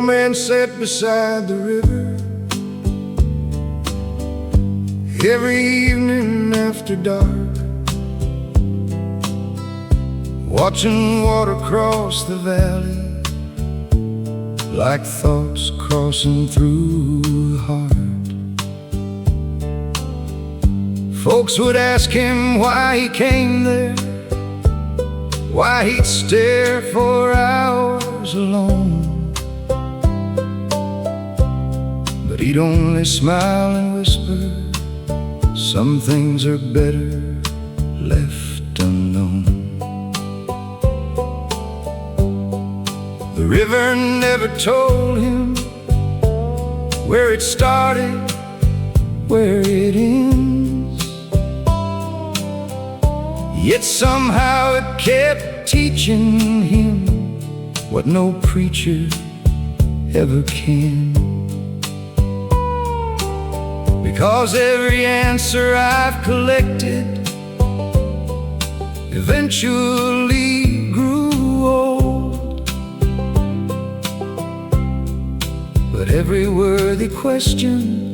man sat beside the river every evening after dark, watching water cross the valley like thoughts crossing through the heart. Folks would ask him why he came there, why he'd stare for hours alone, but he'd only smile and whisper, some things are better left unknown. The river never told him where it started, where it ends, yet somehow it kept teaching him what no preacher ever can. Because every answer I've collected eventually grew old, but every worthy question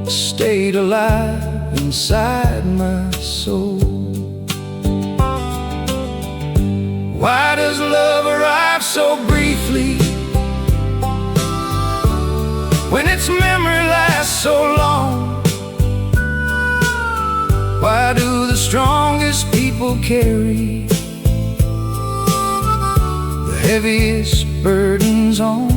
stayed alive inside my soul. Why does love arrive so briefly when its memory lasts so long? Why do the strongest people carry the heaviest burdens on?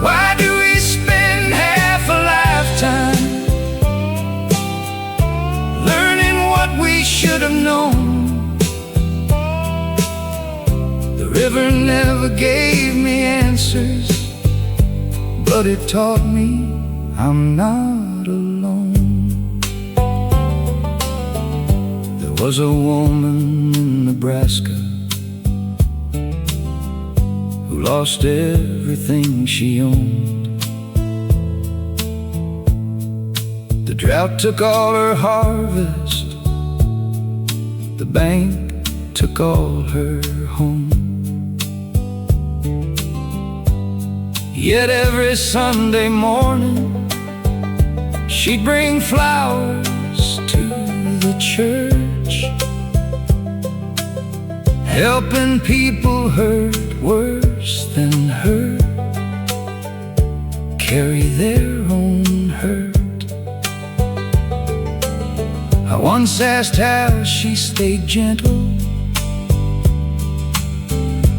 Why do we spend half a lifetime learning what we should have known? The river never gave me answers, but it taught me I'm not alone. There was a woman in Nebraska who lost everything she owned. The drought took all her harvest, the bank took all her home. Yet every Sunday morning she'd bring flowers to the church, helping people hurt worse than her carry their own hurt. I once asked how she stayed gentle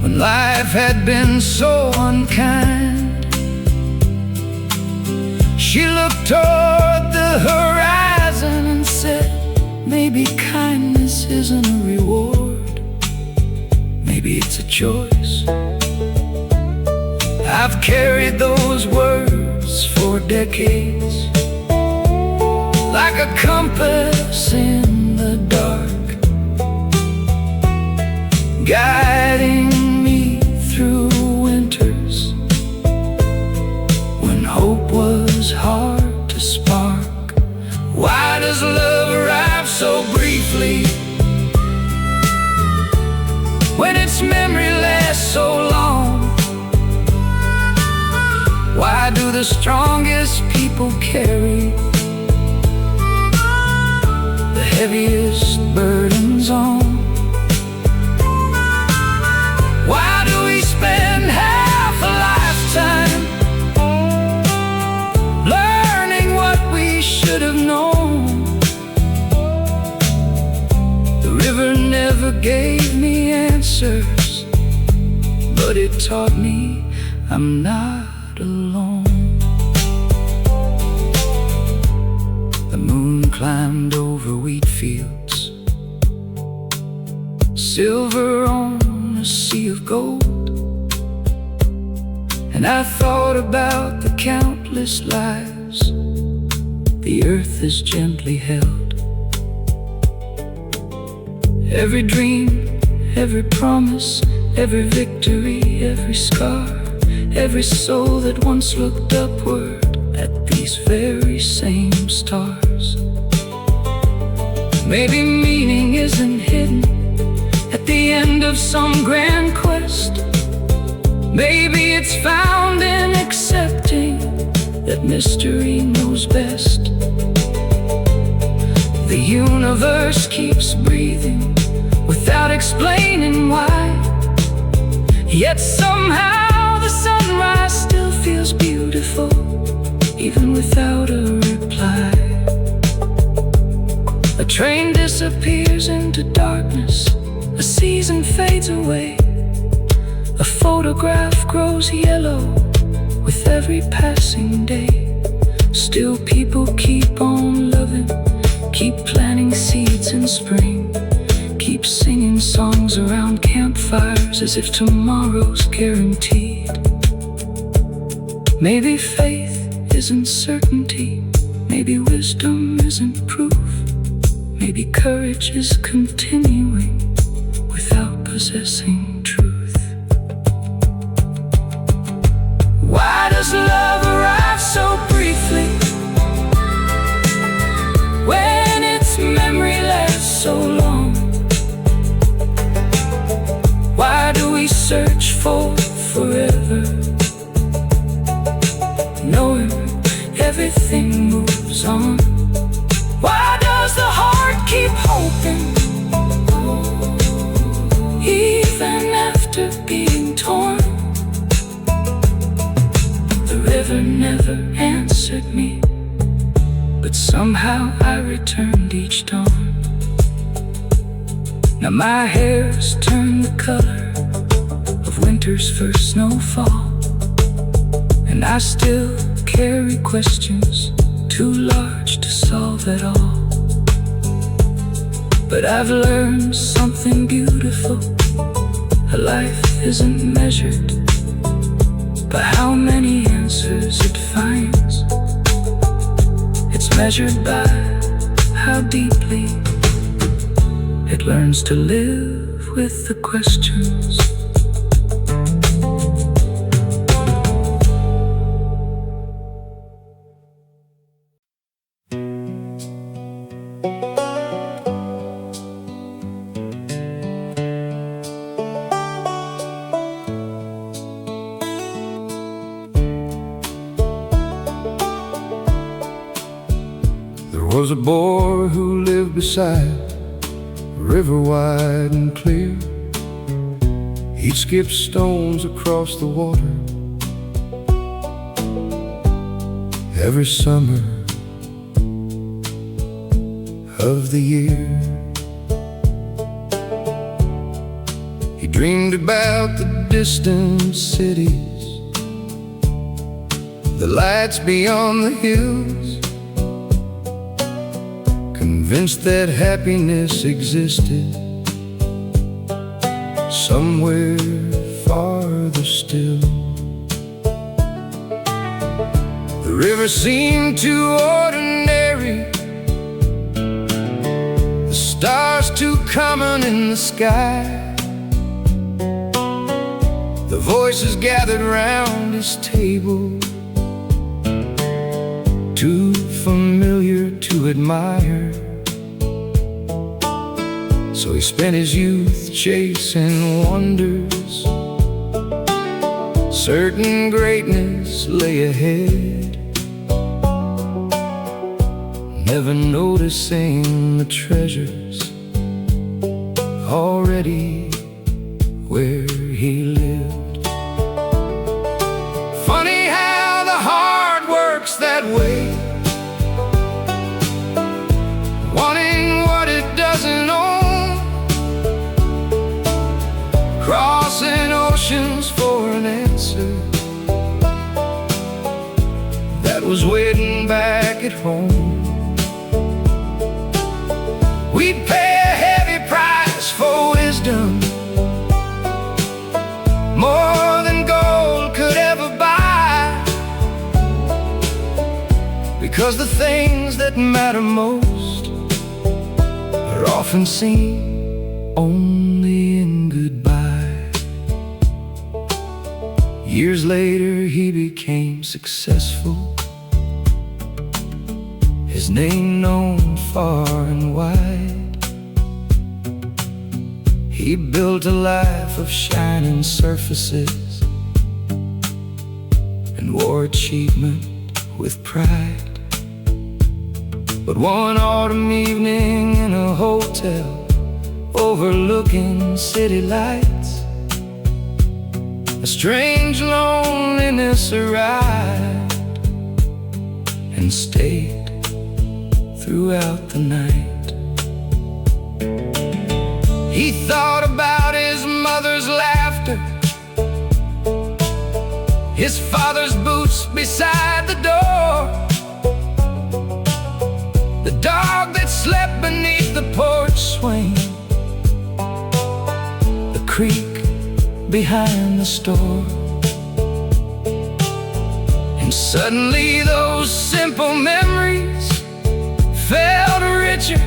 when life had been so unkind. She looked toward the horizon and said, maybe kindness isn't a reward, maybe it's a choice. I've carried those words for decades, like a compass in the dark, guiding me through winters when hope was hard to spark. Why does love arrive so briefly when its memory lasts so long? Why do the strongest people carry the heaviest burdens on? Why do we spend half a lifetime learning what we should have known? The river never gave me answers, but it taught me I'm not alone. The moon climbed over wheat fields, silver on a sea of gold, and I thought about the countless lives the earth has gently held. Every dream, every promise, every victory, every scar, every soul that once looked upward at these very same stars. Maybe meaning isn't hidden at the end of some grand quest, Maybe it's found in accepting that mystery knows best. The universe keeps breathing without explaining why. Yet somehow the sunrise still feels beautiful, even without a reply. A train disappears into darkness, a season fades away, a photograph grows yellow with every passing day. Still people keep on loving, keep planting seeds in spring, keep singing songs around campfires as if tomorrow's guaranteed. Maybe faith isn't certainty, maybe wisdom isn't proof, maybe courage is continuing without possessing truth. Why does love arrive so briefly when its memory lasts so long? Why do we search for forever, knowing everything moves on? Why does the heart keep hoping, even after being torn? The river never answered me, but somehow I returned each dawn. Now my hair's turned the color of winter's first snowfall, and I still carry questions too large to solve at all. But I've learned something beautiful. A life isn't measured by how many answers it finds. It's measured by how deeply it learns to live with the questions. There was a boy who lived beside a river wide and clear. He'd skip stones across the water every summer of the year. He dreamed about the distant cities, the lights beyond the hills, convinced that happiness existed somewhere farther still. The river seemed too ordinary, the stars too common in the sky. The voices gathered round his table, too familiar to admire. So he spent his youth chasing wonders. Certain greatness lay ahead, never noticing the treasures already where he lived. Funny how the heart works that way, wanting what it doesn't own, crossing oceans for an answer that was waiting back at home. We'd pay a heavy price for wisdom, more than gold could ever buy, because the things that matter most are often seen only in goodbye. Years later he became successful, his name known far and wide. He built a life of shining surfaces and wore achievement with pride. But one autumn evening in a hotel overlooking city lights, a strange loneliness arrived and stayed throughout the night. He thought about his mother's laughter, his father's boots beside the door, the dog that slept beneath the porch swing, the creek behind the store. And suddenly those simple memories felt richer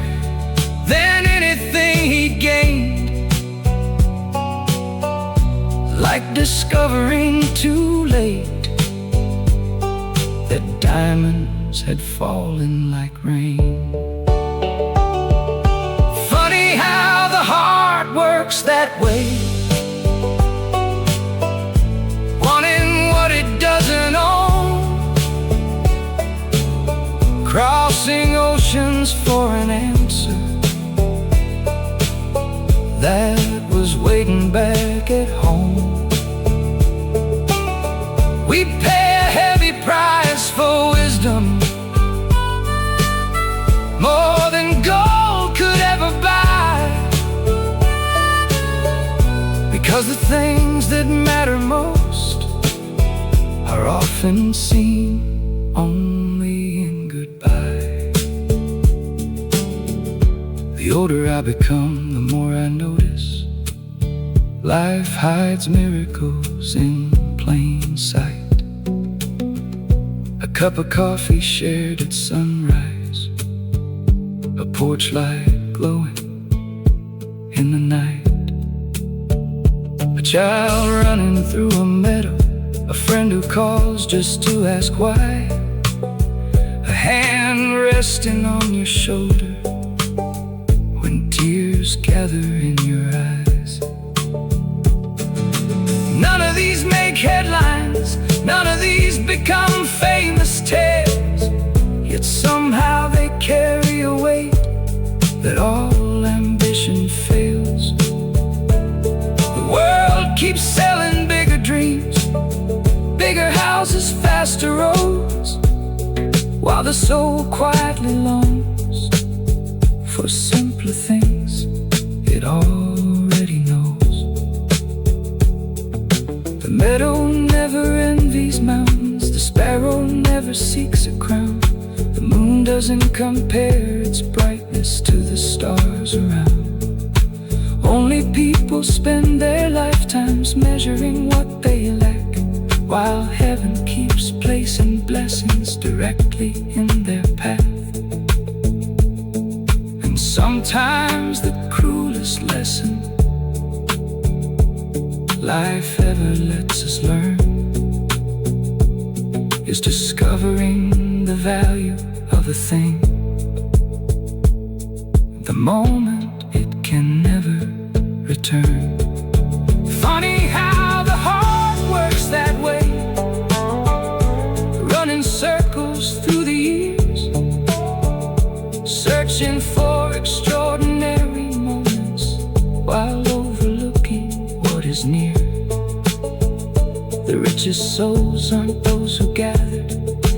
than anything he gained, like discovering too late that diamonds had fallen like rain. Funny how the heart works that way, wanting what it doesn't own, crossing oceans for an answer that was waiting back at home. We pay a heavy price for wisdom, more than gold could ever buy, because the things that matter most are often seen only in goodbye. The older I become, the more I notice life hides miracles in plain sight. A cup of coffee shared at sunrise, a porch light glowing in the night, a child running through a meadow, a friend who calls just to ask why, a hand resting on your shoulder when tears gather in your eyes. None of these make headlines, none of these become famous tales, yet somehow they carry a weight that all ambition fails. The world keeps selling bigger dreams, bigger houses, faster roads, while the soul quietly longs for simpler things it already knows. The meadow never envies mountains, the sparrow never seeks a crown, the moon doesn't compare its brightness to the stars around. Only people spend their lifetimes measuring what they lack, while heaven keeps placing blessings directly in their path. And sometimes the cruelest lesson life ever lets us learn is discovering the value of a thing the moment it can never return. Funny how the heart works that way, running circles through the years, searching for extraordinary moments while overlooking what is near. The richest souls aren't those who gathered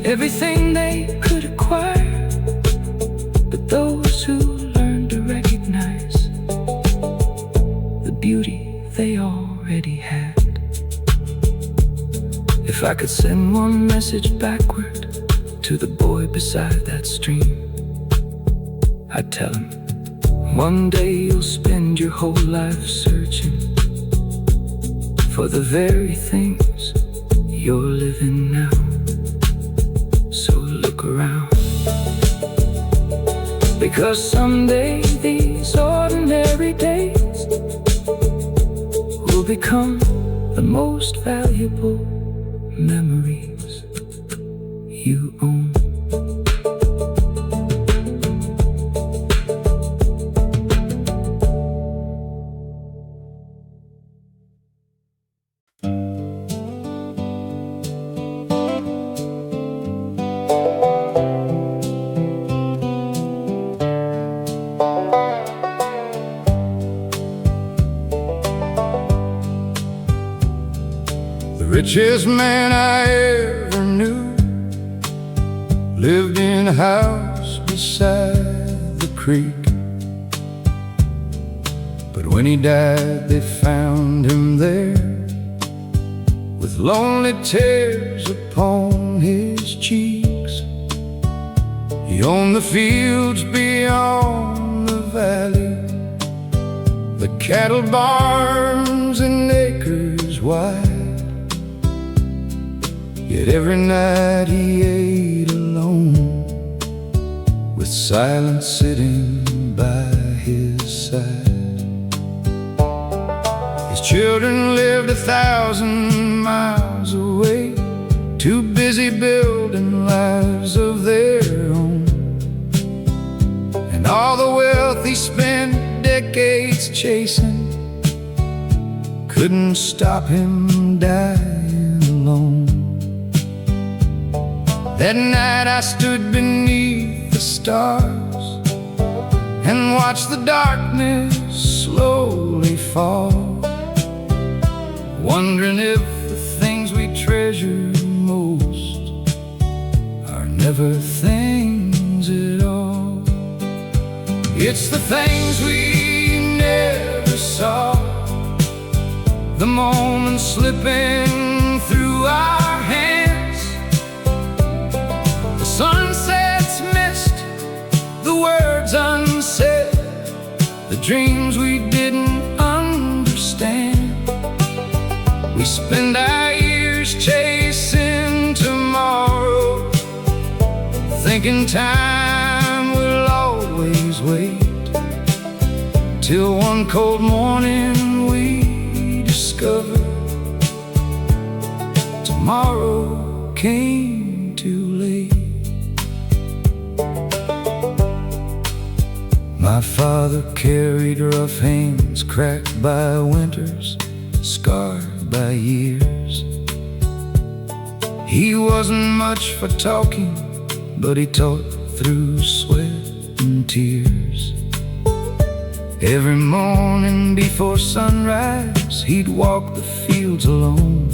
everything they could acquire, but those who learned to recognize the beauty they already had. If I could send one message backward to the boy beside that stream, I'd tell him, one day you'll spend your whole life searching for the very things you're living now. So look around, because someday these ordinary days will become the most valuable memories you own. richest man I ever knew lived in a house beside the creek. But when he died, they found him there with lonely tears upon his cheeks. He owned the fields beyond the valley, the cattle barns and acres wide. Yet every night he ate alone, with silence sitting by his side. His children lived 1,000 miles away, too busy building lives of their own. And all the wealth he spent decades chasing couldn't stop him dying alone. That night I stood beneath the stars and watched the darkness slowly fall, wondering if the things we treasure most are never things at all. It's the things we never saw, the moments slipping through our hands, the sunsets missed, the words unsaid, the dreams we didn't understand. We spend our years chasing tomorrow, thinking time will always wait, till one cold morning we discover tomorrow came too late. My father carried rough hands cracked by winters, scarred by years. He wasn't much for talking, but he taught through sweat and tears. Every morning before sunrise, he'd walk the fields alone,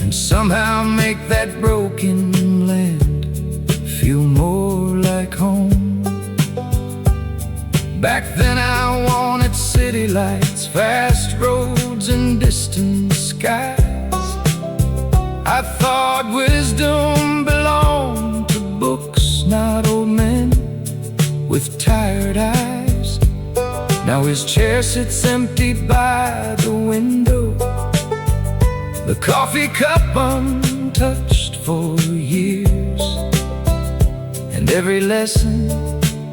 and somehow make that broken land feel more like home. Back then I wanted city lights, fast roads and distant skies. I thought wisdom belonged to books, not old men with tired eyes. Now his chair sits empty by the window, the coffee cup untouched for years, and every lesson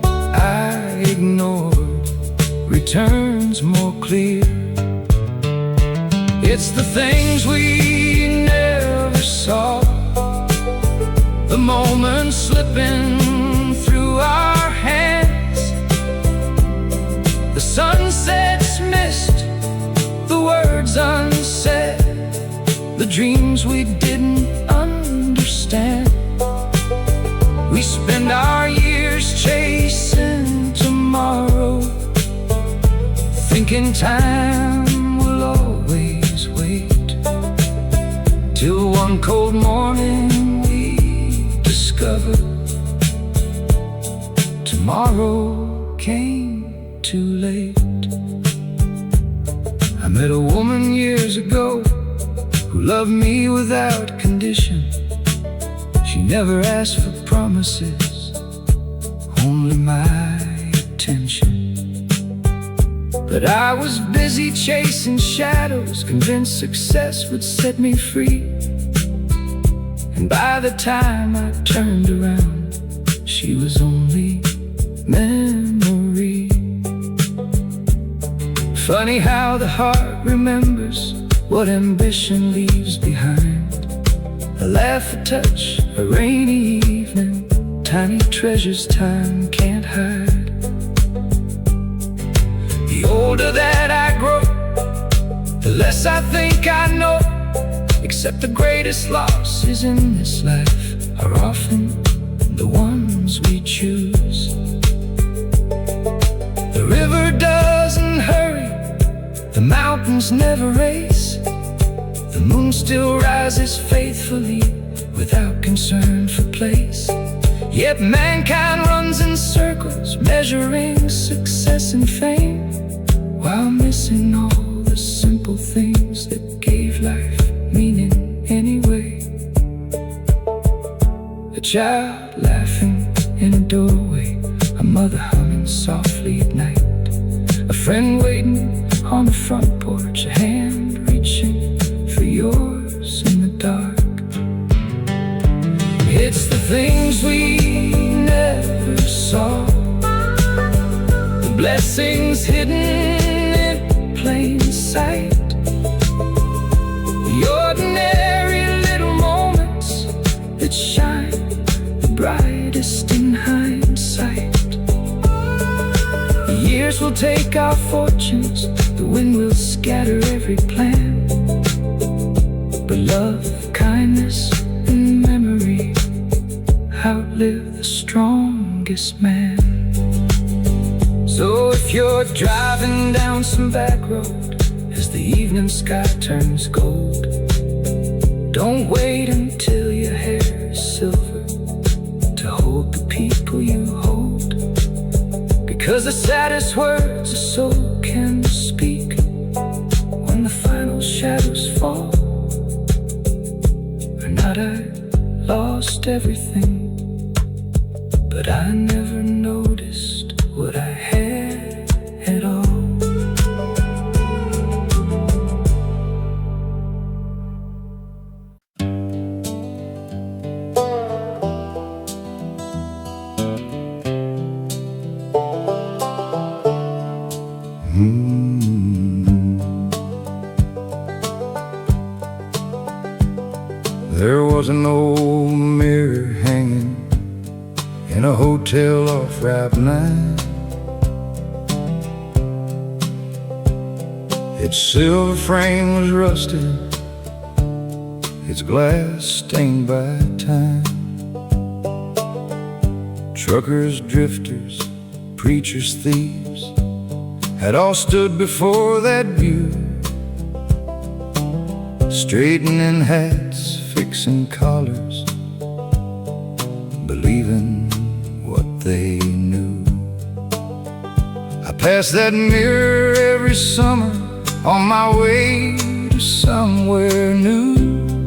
I ignored returns more clear. It's the things we never saw, the moments slipping through our hands, the sunsets missed, the words unsaid, the dreams we didn't understand. We spend our years chasing tomorrow, thinking time will always wait, till one cold morning we discover tomorrow came too late. I met a woman years ago who loved me without condition. She never asked for promises, only my attention. But I was busy chasing shadows, convinced success would set me free. And by the time I turned around, she was only memory. Funny how the heart remembers what ambition leaves behind. A laugh, a touch, a rainy evening, tiny treasures time can't hide. The older that I grow, the less I think I know. Except the greatest losses in this life are often the ones we choose. The river doesn't hurry, the mountains never race, moon still rises faithfully without concern for place. Yet mankind runs in circles, measuring success and fame, while missing all the simple things that gave life meaning anyway. A child laughing in a doorway, a mother humming softly at night, a friend waiting on the front porch, a hand reaching for yours in the dark. It's the things we never saw, the blessings hidden in plain sight, the ordinary little moments that shine the brightest in hindsight. The years will take our fortunes, the wind will scatter every plan, but love, kindness, and memory outlive the strongest man. So if you're driving down some back road as the evening sky turns gold, don't wait until your hair is silver to hold the people you hold, because the saddest words a soul can speak when the final shadows fall are not "I lost everything, but I never noticed what I had at all." There was an old mirror hanging in a hotel off Route 9. Its silver frame was rusted, its glass stained by time. Truckers, drifters, preachers, thieves had all stood before that view, straightening hats, fixing collars, believing what they knew. I passed that mirror every summer on my way to somewhere new,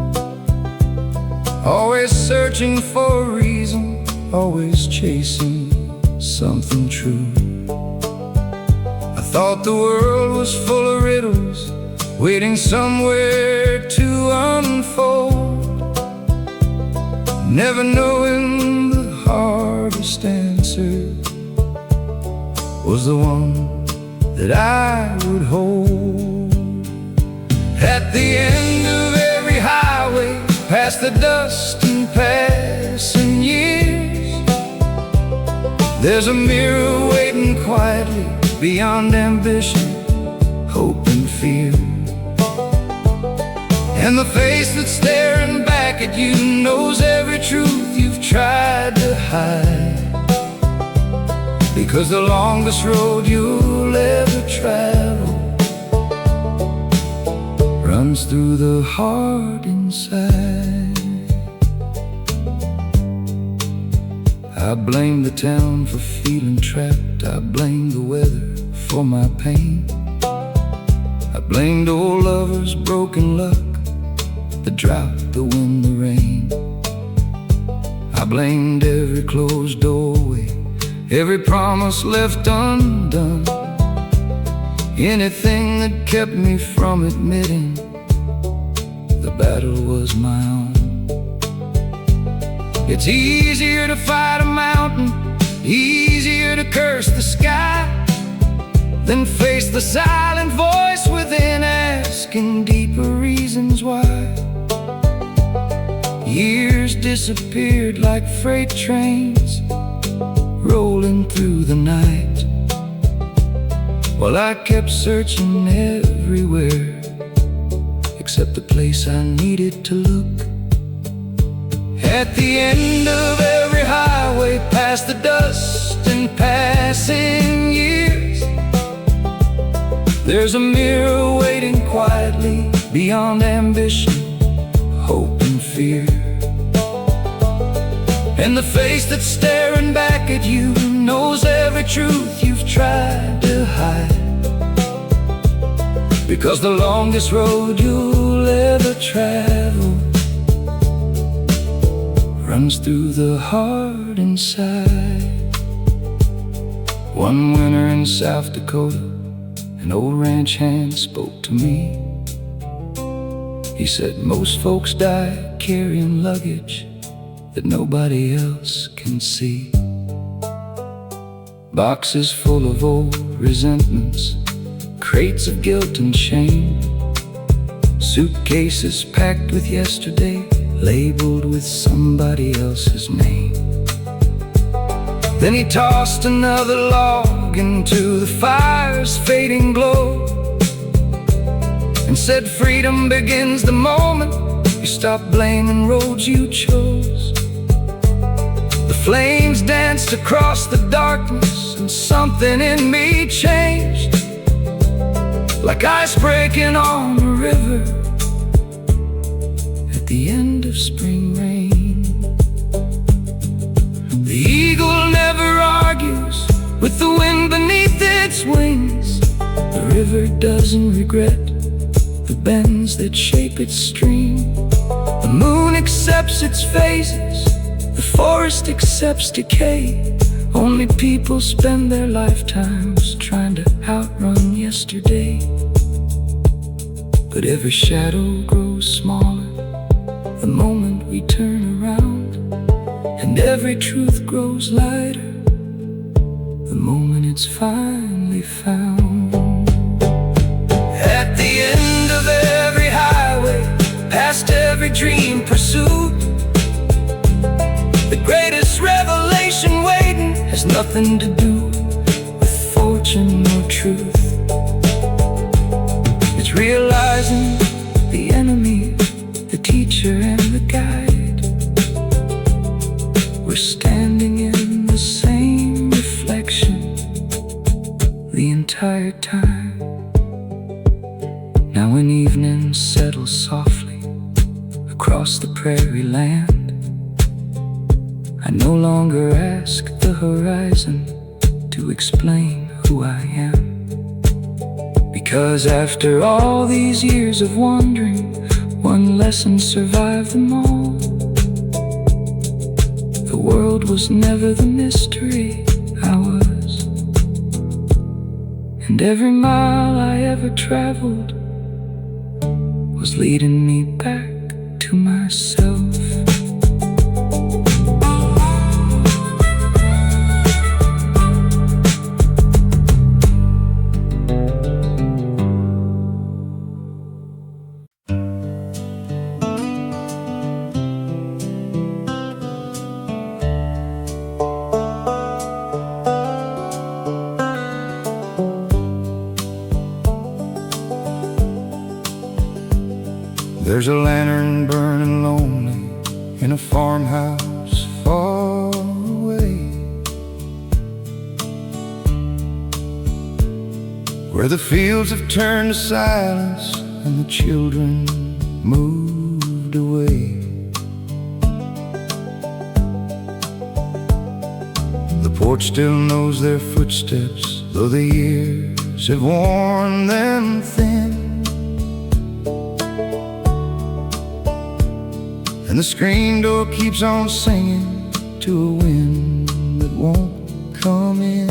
always searching for a reason, always chasing something true. I thought the world was full of riddles waiting somewhere to unfold, never knowing the hardest answer was the one that I would hold. At the end of every highway, past the dust and passing years, there's a mirror waiting quietly beyond ambition, hope and fear. And the face that's staring back at you knows every truth you've tried to hide, because the longest road you'll ever travel runs through the heart inside. I blame the town for feeling trapped, I blame the weather for my pain, I blamed old lovers, broken luck, the drought, the wind, the rain. I blamed every closed doorway, every promise left undone, anything that kept me from admitting the battle was my own. It's easier to fight a mountain, easier to curse the sky, than face the silent voice within, asking deeper reasons why. Years disappeared like freight trains rolling through the night, while I kept searching everywhere except the place I needed to look. At the end of every highway, past the dust and passing years, there's a mirror waiting quietly beyond ambition, hope and fear. And the face that's staring back at you knows every truth you've tried to hide. Because the longest road you'll ever travel runs through the heart inside. One winter in South Dakota, an old ranch hand spoke to me. He said, most folks die carrying luggage that nobody else can see. Boxes full of old resentments, crates of guilt and shame, suitcases packed with yesterday, labeled with somebody else's name. Then he tossed another log into the fire's fading glow and said, freedom begins the moment you stop blaming roads you chose. The flames danced across the darkness and something in me changed, like ice breaking on a river at the end of spring rain. The eagle never argues with the wind beneath its wings. The river doesn't regret the bends that shape its stream. The moon accepts its phases, the forest accepts decay. Only people spend their lifetimes trying to outrun yesterday. But every shadow grows smaller the moment we turn around, and every truth grows lighter the moment it's finally found. At the end of every highway, past every dream pursued, the greatest revelation waiting has nothing to do with fortune or truth. It's realizing the enemy, the teacher and the guide, we're standing in the same reflection the entire time. Now when evening settles softly across the prairie land, I no longer ask the horizon to explain who I am. Because after all these years of wandering, one lesson survived them all. The world was never the mystery I was, and every mile I ever traveled was leading me back to myself. There's a lantern burning lonely in a farmhouse far away, where the fields have turned to silence and the children moved away. The porch still knows their footsteps, though the years have worn them thin. And the screen door keeps on singing to a wind that won't come in.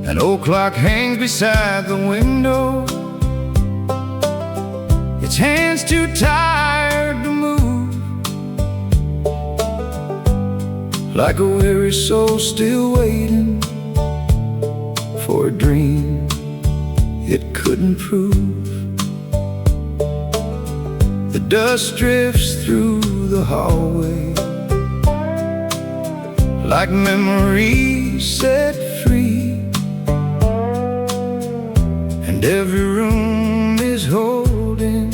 An old clock hangs beside the window, its hands too tired to move, like a weary soul still waiting for a dream it couldn't prove. The dust drifts through the hallway like memories set free, and every room is holding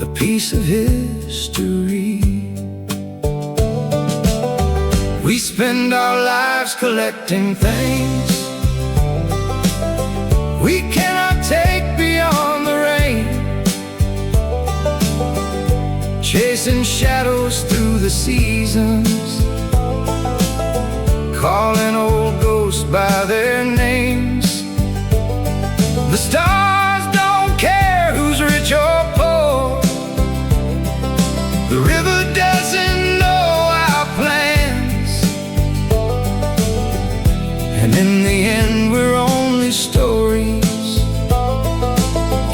a piece of history. We spend our lives collecting things we cannot take beyond the rain, chasing shadows through the seasons, calling old ghosts by their names. The stars don't care who's rich or poor, the river doesn't know our plans, and in the end we're only stories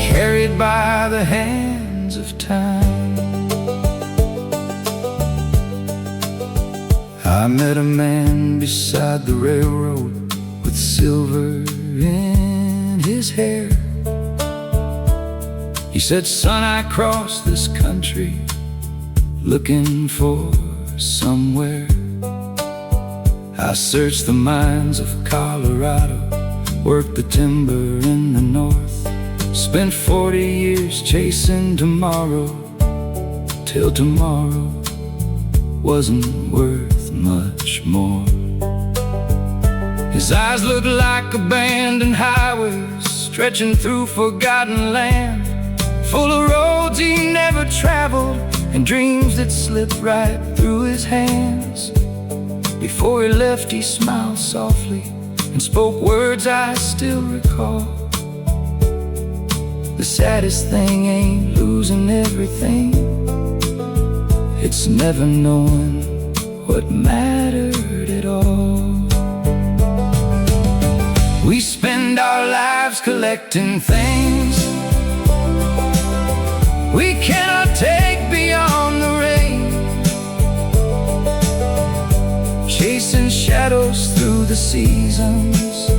carried by the hands of time. I met a man beside the railroad with silver in his hair. He said, "Son, I crossed this country looking for somewhere. I searched the mines of Colorado, worked the timber in the north, spent 40 years chasing tomorrow, till tomorrow wasn't worth much more." His eyes looked like abandoned highways stretching through forgotten land, full of roads he never traveled and dreams that slipped right through his hands. Before he left, he smiled softly and spoke words I still recall. The saddest thing ain't losing everything, it's never knowing what mattered at all. We spend our lives collecting things we cannot take beyond the rain, chasing shadows through the seasons,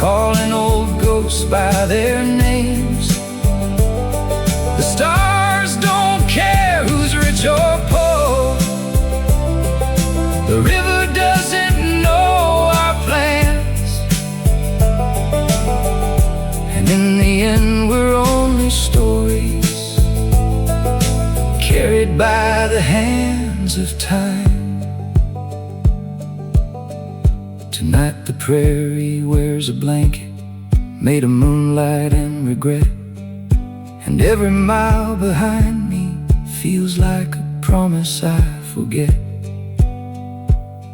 calling old ghosts by their names. The stars don't care who's rich or poor, the river doesn't know our plans, and in the end we're only stories carried by the hands of time. Tonight the prairie wears a blanket made of moonlight and regret, and every mile behind me feels like a promise I forget.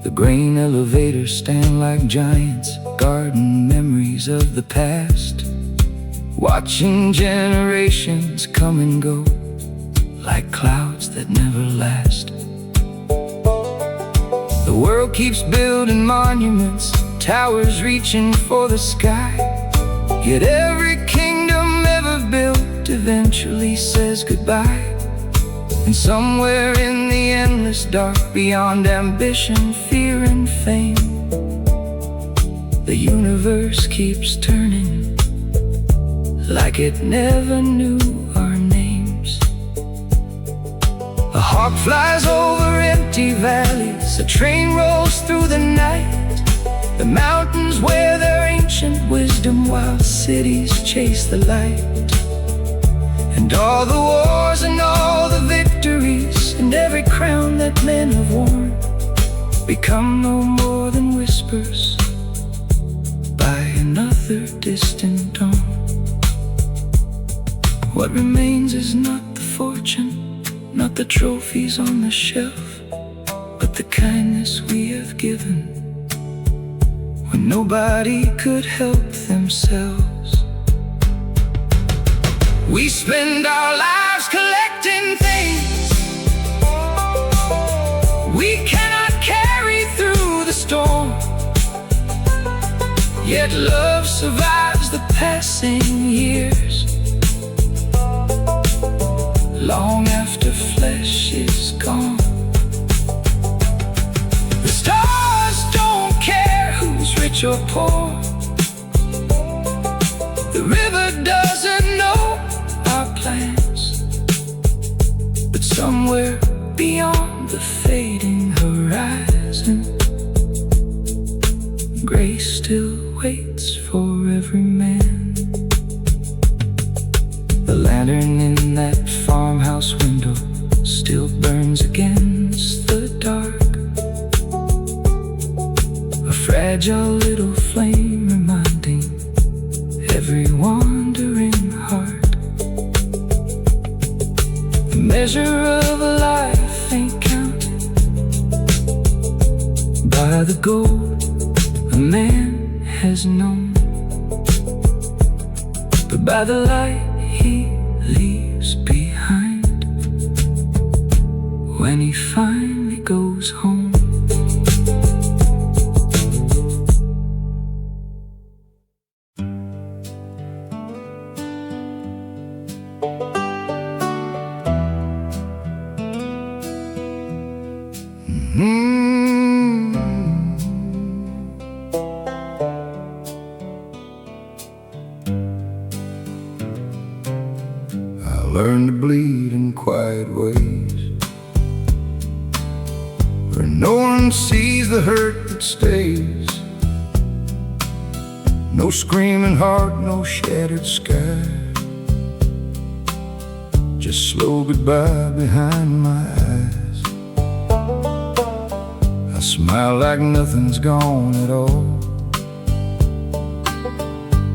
The grain elevators stand like giants, guarding memories of the past, watching generations come and go like clouds that never last. The world keeps building monuments, towers reaching for the sky, yet every kingdom ever built eventually says goodbye. And somewhere in the endless dark, beyond ambition, fear and fame, the universe keeps turning like it never knew our names. A hawk flies over empty valleys, a train rolls through the night, the mountains wear their ancient wisdom while cities chase the light. And all the wars and all the victories and every crown that men have worn become no more than whispers by another distant dawn. What remains is not the fortune, not the trophies on the shelf, but the kindness we have given when nobody could help themselves. We spend our lives collecting things we cannot carry through the storm, yet love survives the passing years, long after flesh is gone. The stars don't care who's rich or poor, the river doesn't know our plans, but somewhere beyond the fading horizon, grace still waits for every man. The lantern in that farmhouse window still burns against the dark, a fragile little flame reminding measure of a life ain't counted by the gold a man has known, but by the light he leaves behind when he finally goes home. I learned to bleed in quiet ways, where no one sees the hurt that stays. No screaming heart, no shattered sky, just slow goodbye behind my eyes. I smile like nothing's gone at all,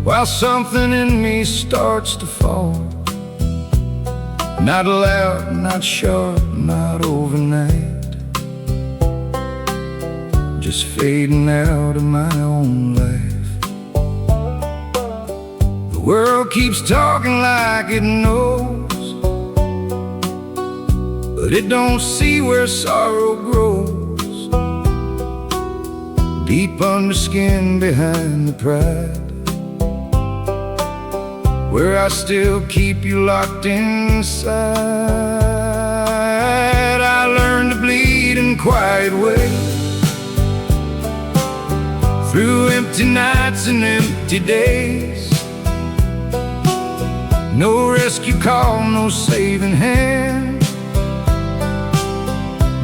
while something in me starts to fall. Not loud, not sharp, not overnight, just fading out of my own life. The world keeps talking like it knows, but it don't see where sorrow grows, deep under skin behind the pride, where I still keep you locked inside. I learned to bleed in quiet ways, through empty nights and empty days. No rescue call, no saving hand,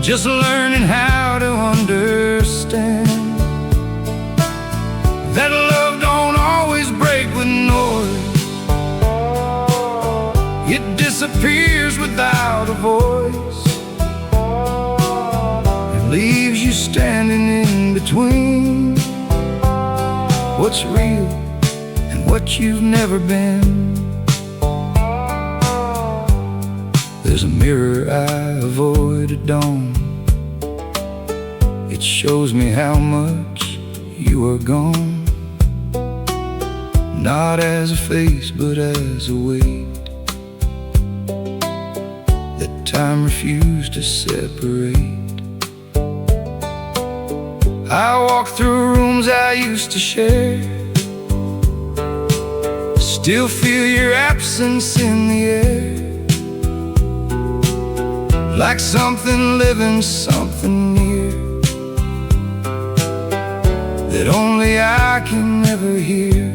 just learning how to understand that love don't always break with noise. It disappears without a voice. It leaves you standing in between what's real and what you've never been. There's a mirror I avoid at dawn. It shows me how much you are gone, not as a face but as a weight time refused to separate. I walk through rooms I used to share, still feel your absence in the air, like something living, something near, that only I can never hear.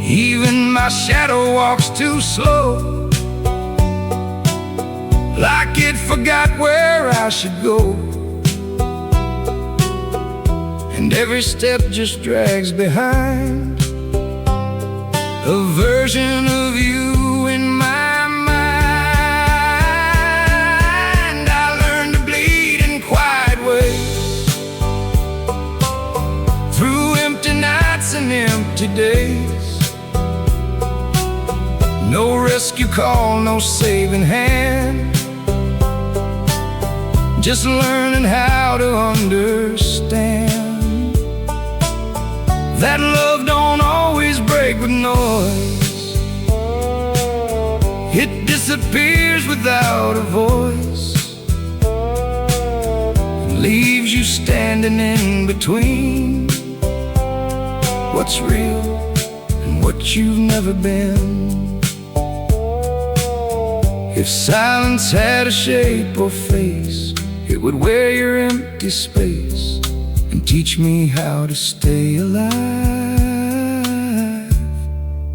Even my shadow walks too slow, like it forgot where I should go, and every step just drags behind a version of you in my mind. I learned to bleed in quiet ways, through empty nights and empty days. No rescue call, no saving hand, just learning how to understand that love don't always break with noise. It disappears without a voice, and leaves you standing in between what's real and what you've never been. If silence had a shape or face, it would wear your empty space and teach me how to stay alive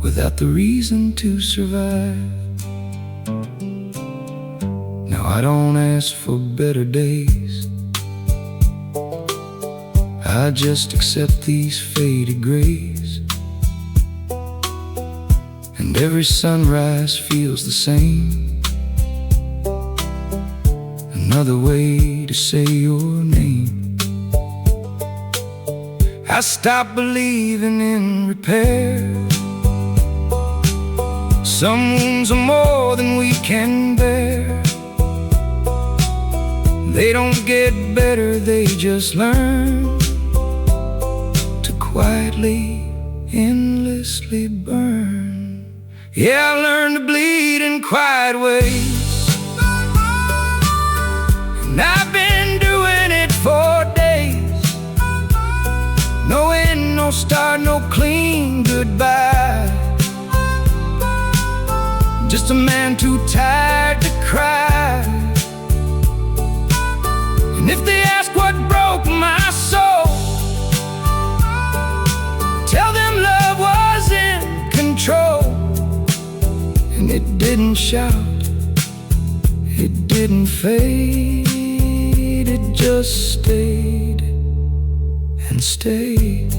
without the reason to survive. Now I don't ask for better days, I just accept these faded grays, and every sunrise feels the same. Another way to say your name. I stopped believing in repair, Some wounds are more than we can bear. They don't get better, they just learn to quietly, endlessly burn. Yeah, I learned to bleed in quiet ways, and I've been doing it for days. No end, no start, no clean goodbye. Just a man too tired to cry. And if they ask what broke my soul, tell them love was in control. And it didn't shout, it didn't fade, it just stayed and stayed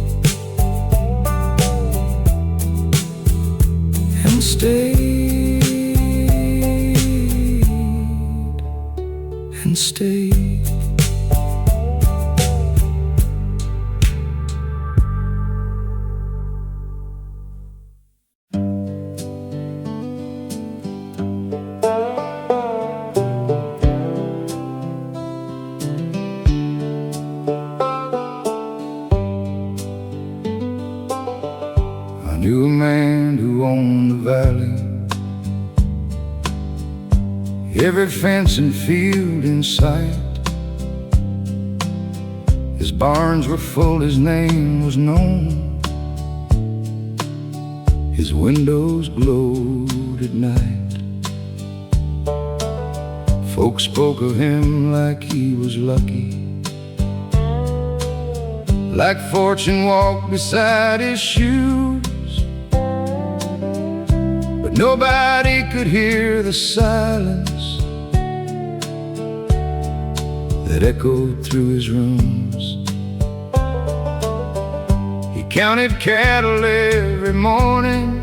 and stayed and stayed. I knew a man who owned the valley, every fence and field in sight. His barns were full, his name was known, his windows glowed at night. Folks spoke of him like he was lucky, like fortune walked beside his shoes. But nobody could hear the silence that echoed through his rooms. He counted cattle every morning,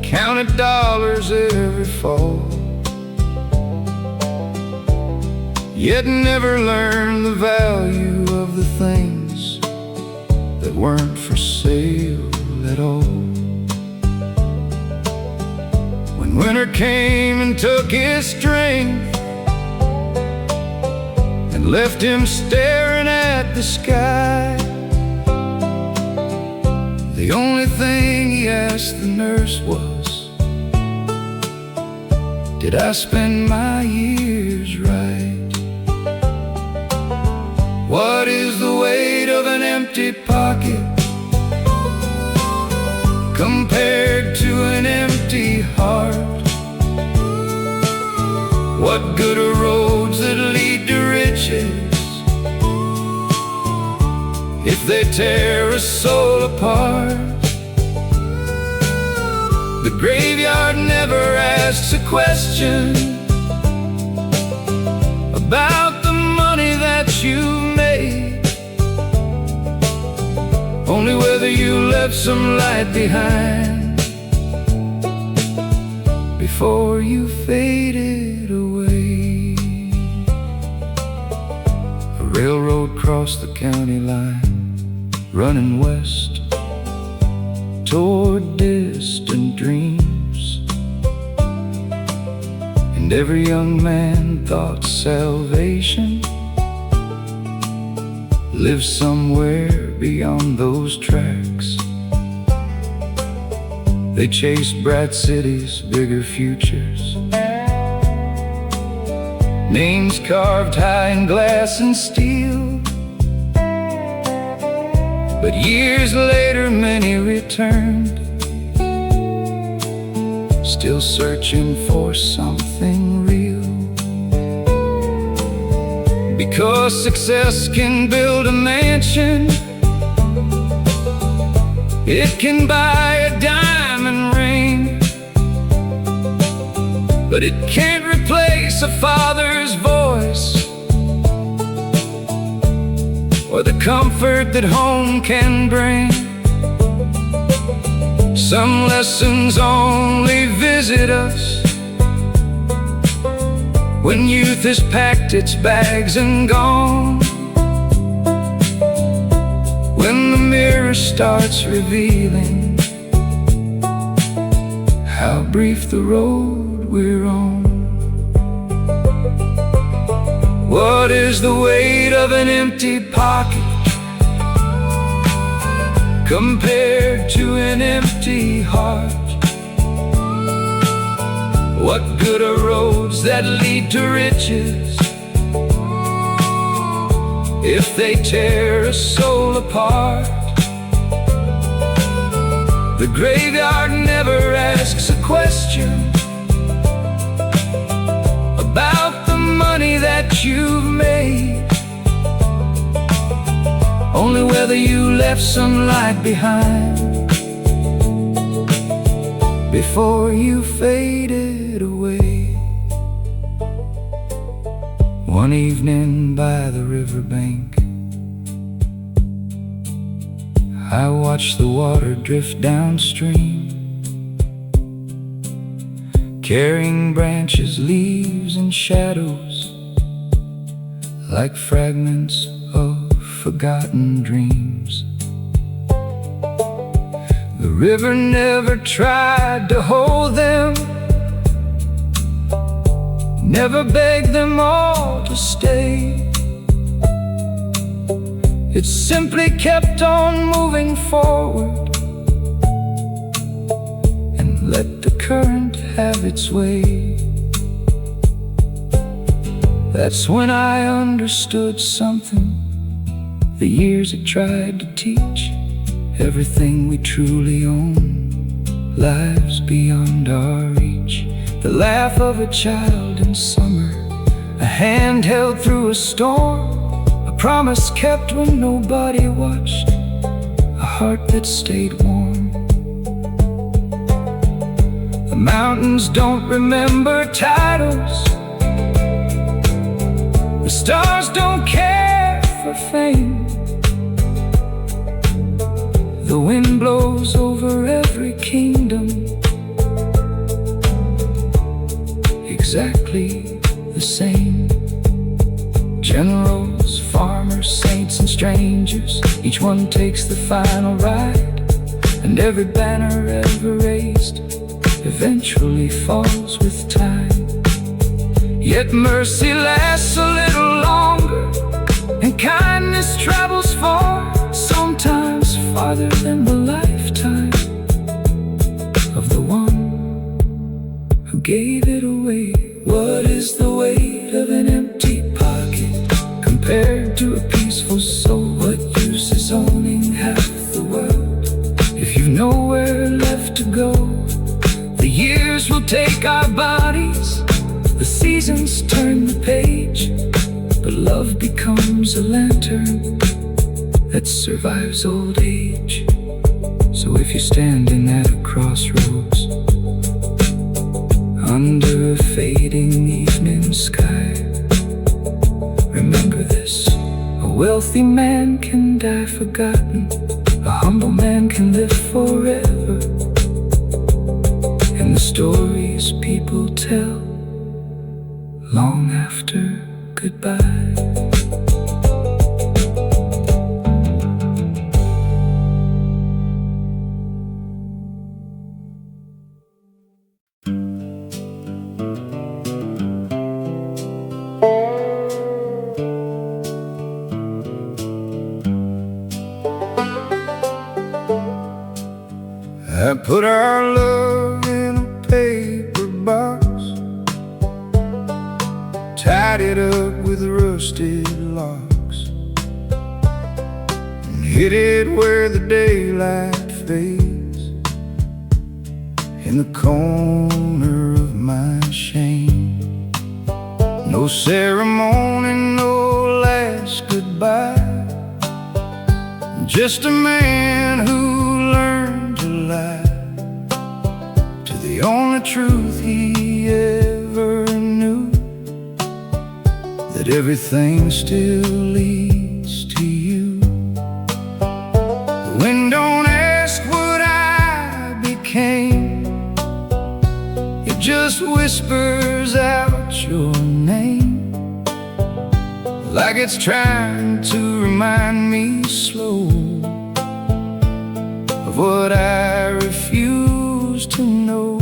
counted dollars every fall, yet never learned the value of the things that weren't for sale at all. When winter came and took his strength and left him staring at the sky, the only thing he asked the nurse was, did I spend my years right? What is the weight of an empty pocket compared to an empty heart? What good are roads that lead to riches if they tear a soul apart? The graveyard never asks a question about the money that you made, only whether you left some light behind before you faded away. A railroad crossed the county line, running west toward distant dreams, and every young man thought salvation lived somewhere beyond those tracks. They chased bright cities, bigger futures, names carved high in glass and steel. But years later many returned, still searching for something real. Because success can build a mansion, it can buy a diamond ring, but it can't replace a father's voice or the comfort that home can bring. Some lessons only visit us when youth has packed its bags and gone, when the mirror starts revealing how brief the road we're on. What is the weight of an empty pocket compared to an empty heart? What good are roads that lead to riches if they tear a soul apart? The graveyard never asks a question about the money that you've made, only whether you left some light behind before you faded away. One evening by the riverbank, I watched the water drift downstream, carrying branches, leaves, and shadows like fragments of forgotten dreams. The river never tried to hold them, never begged them all to stay. It simply kept on moving forward and let the current have its way. That's when I understood something the years it tried to teach. Everything we truly own lies beyond our reach. The laugh of a child in summer, a hand held through a storm, a promise kept when nobody watched, a heart that stayed warm. The mountains don't remember titles, the stars don't care for fame. The wind blows over every kingdom, exactly the same. Generals, farmers, saints, and strangers, each one takes the final ride, and every banner ever raised eventually falls with time. Yet mercy lasts a little longer, and kindness travels far, sometimes farther than the lifetime of the one who gave it away. What is the weight of an empty pocket compared to a peaceful soul? What use is owning half the world if you've nowhere left to go? The years will take our bodies, the seasons turn the page, but love becomes a lantern that survives old age. So if you're standing at a crossroads under a fading evening sky, remember this: a wealthy man can die forgotten, a humble man can live forever. And the stories people tell long after goodbye. I put our love in a paper box, tied it up with rusted locks, and hid it where the daylight fades, in the corner of my shame. No ceremony, no last goodbye, just a man who learned to lie to the only truth he ever knew, that everything still leads to you. The wind don't ask what I became, it just whispers out your name, like it's trying to remind me slow of what I refuse to know.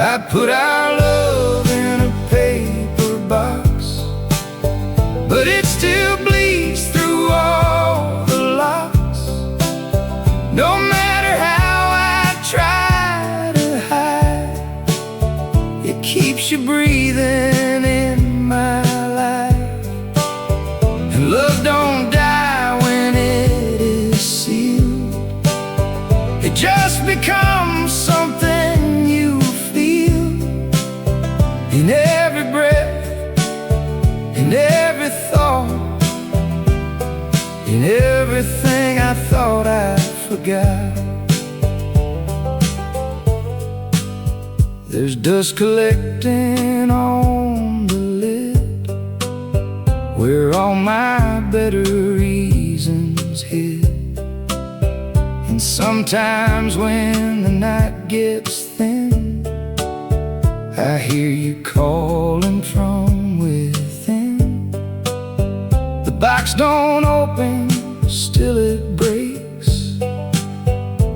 I put our love in a paper box, but it still bleeds through all the locks. No matter how I try to hide, it keeps you breathing in my life. And love don't die when it is sealed. It just becomes something you feel in every breath, in every thought, in everything I thought I forgot. There's dust collecting on the lid where all my better reasons hid. And sometimes when the night gets thin, I hear you calling from within. The box don't open, still it breaks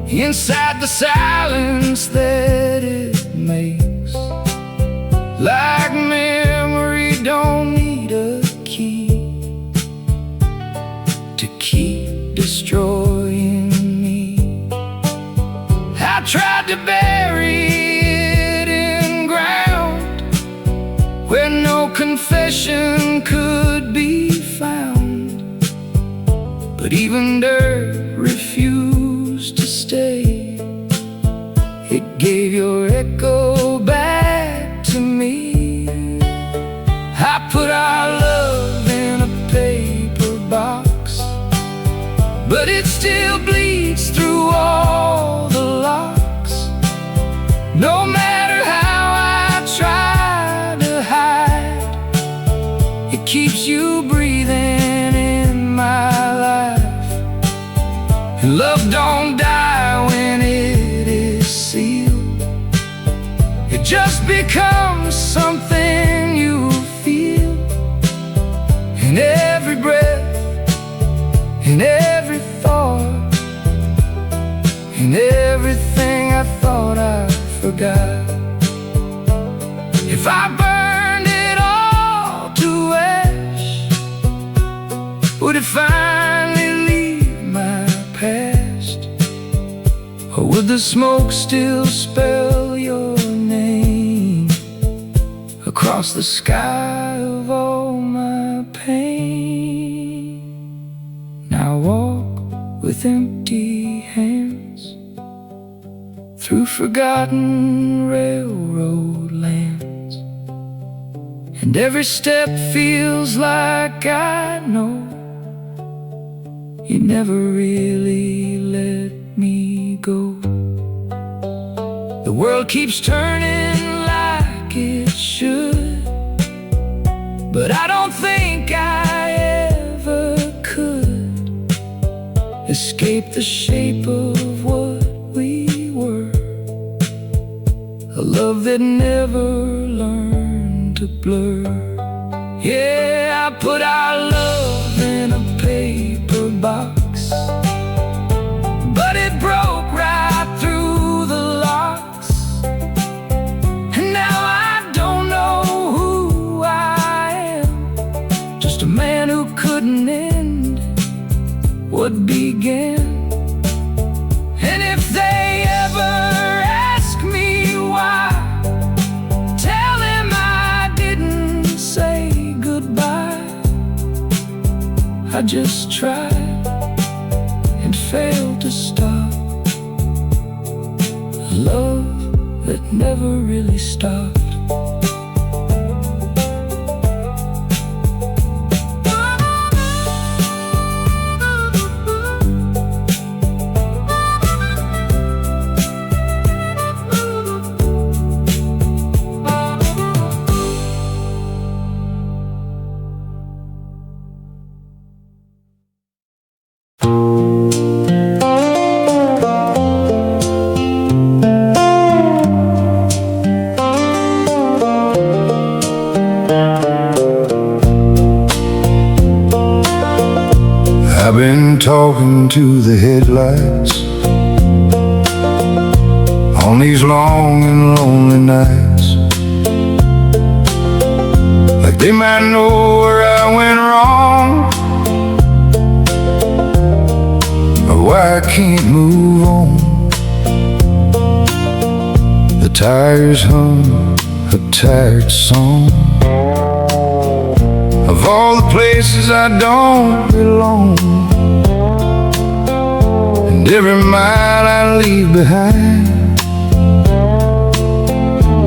inside the silence that it makes. Like memory don't need a key to keep destroying me. I tried to bury it in ground where no confession could be found, but even dirt refused to stay. It gave your echo back to me. I put our love in a paper box, but it still bleeds through all the locks. No matter how I try to hide, it keeps you breathing in my life. And love don't die when it is sealed. It just becomes something you feel in every breath, in every thought, in everything I thought I forgot. If I burned it all to ash, would it finally leave my past? Or would the smoke still spell your name across the sky of all my pain? Now walk with empty hands through forgotten railroad lands, and every step feels like I know you never really let me go. The world keeps turning like it should, but I don't think I ever could escape the shape of what we were. A love that never learned to blur. Yeah, I put our love in a paper box, but it broke right through the locks. And now I don't know who I am, just a man who couldn't end what began. And if they ever ask me why, tell them I didn't say goodbye. I just tried and failed to stop a love that never really stopped. I've been talking to the headlights on these long and lonely nights, like they might know where I went wrong, or why I can't move on. The tires hum a tired song of all the places I don't belong, and every mile I leave behind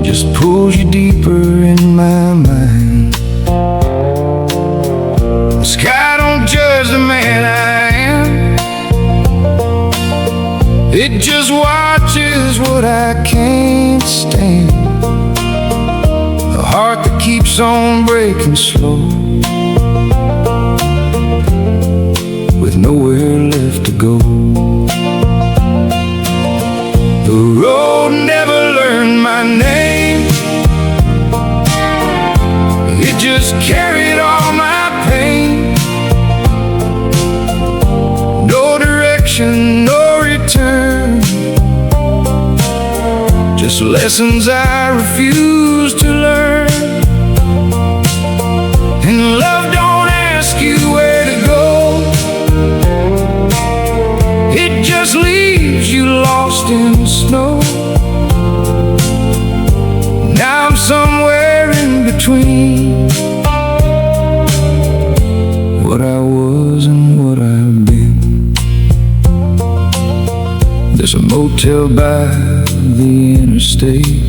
just pulls you deeper in my mind. The sky don't judge the man I am, it just watches what I can't stand. A heart that keeps on breaking slow, with nowhere left to go. The road never learned my name, it just carried all my pain. No direction, no return, just lessons I refuse to learn. And love don't ask you where to go, it just leaves you lost in the snow. Now I'm somewhere in between what I was and what I've been. There's a motel by the interstate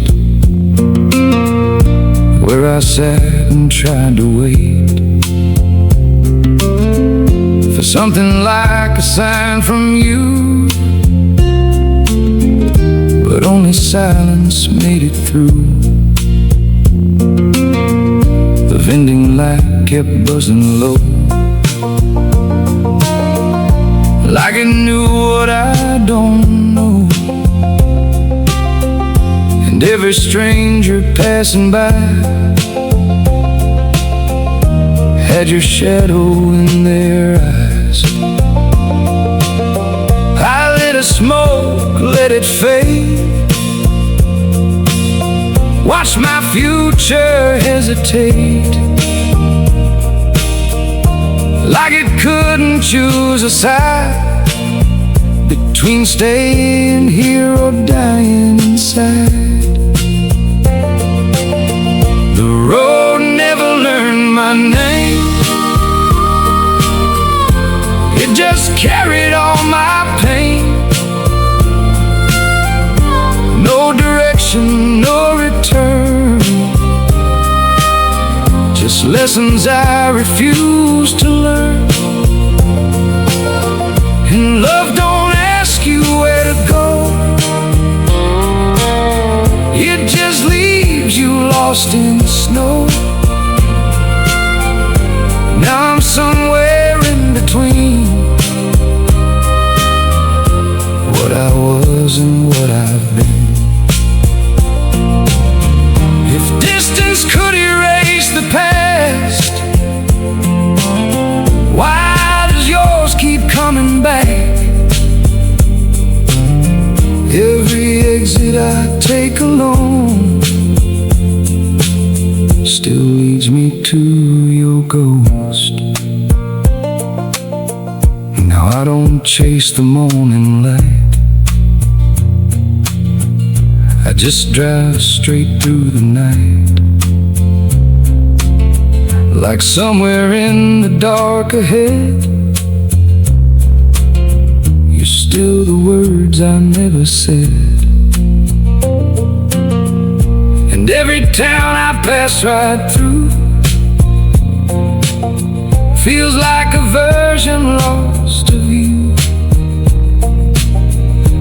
where I sat and tried to wait for something like a sign from you, but only silence made it through. The vending light kept buzzing low, like it knew what I don't know. And every stranger passing by had your shadow in their eyes. I lit a smoke, let it fade, watch my future hesitate, like it couldn't choose a side between staying here or dying inside. The road never learned my name, it just carried all my pain. No direction, no return, just lessons I refuse to learn. And love don't ask you where to go, it just leaves you lost in the snow. Now I'm somewhere in between what I was and what I've been. If distance could erase the past, why does yours keep coming back? Every exit I take alone still leads me to your ghost. Now I don't chase the morning light, I just drive straight through the night, like somewhere in the dark ahead you're still the words I never said. And every town I pass right through feels like a version lost of you,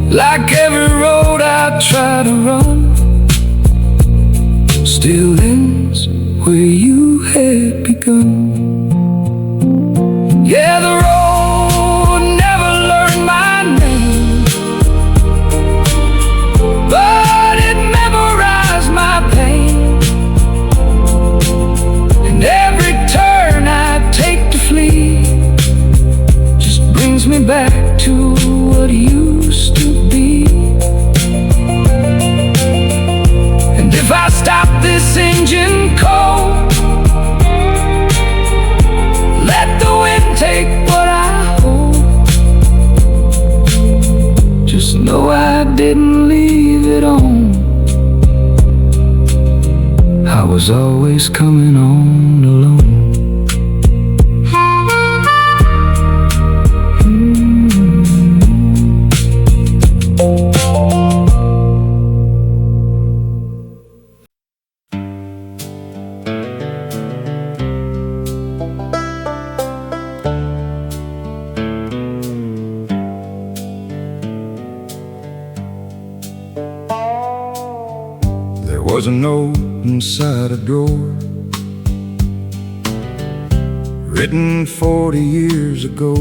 like every road I try to run still ends where you had begun. Yeah, the road never learned my name, but it memorized my pain. And every turn I take to flee just brings me back to what used to be. was always coming on alone. There was a note inside a drawer, written 40 years ago.